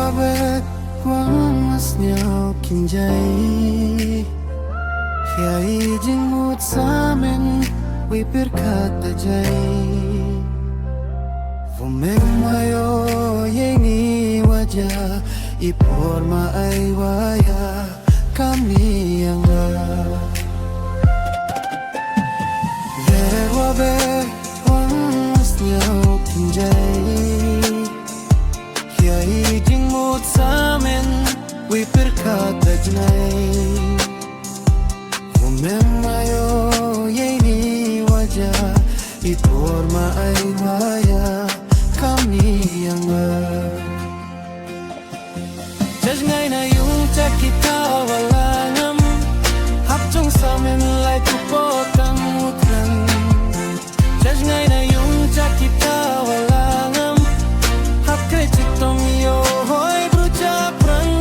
wabek wamasnya kinjai Kiai jengut samen wipir kata jai Vumeng mayo yengi wajah ipor maai waya kami yang Ver wabek wamasnya kinjai Kiai jengut samen wipir kata jai Memayo yengi wajah ipor maai waya kami yang Jajngai na yung cakita walangam Hapchong samen lai tupotang utlan Jajngai na yung cakita walangam Hap krechitong yo hoy bruja prang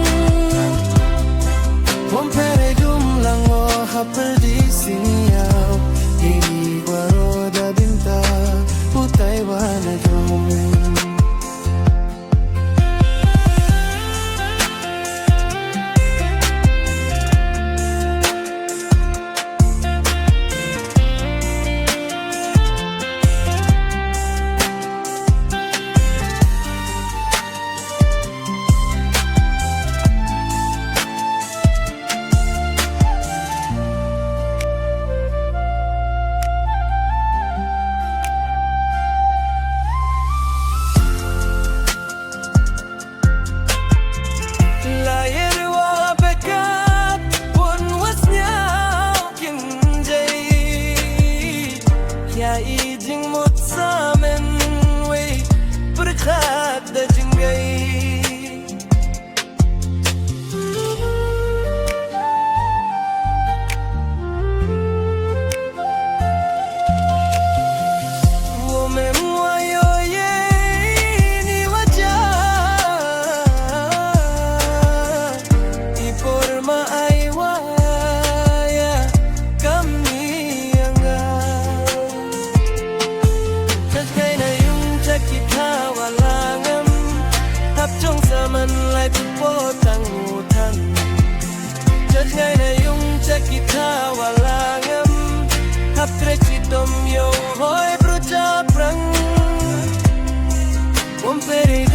Wompere jumlang o hapel di siniaw Ini waroda binta Putai wana jom Kiai jengmut samen wei berkat da jenggai Womem wayo ye ni wajah ipor maai waya kami kita walangam Hapchong saman lai potang utang Jajngai na yung cakita walangam Hap krechidom yo hoy bruja prang Womperi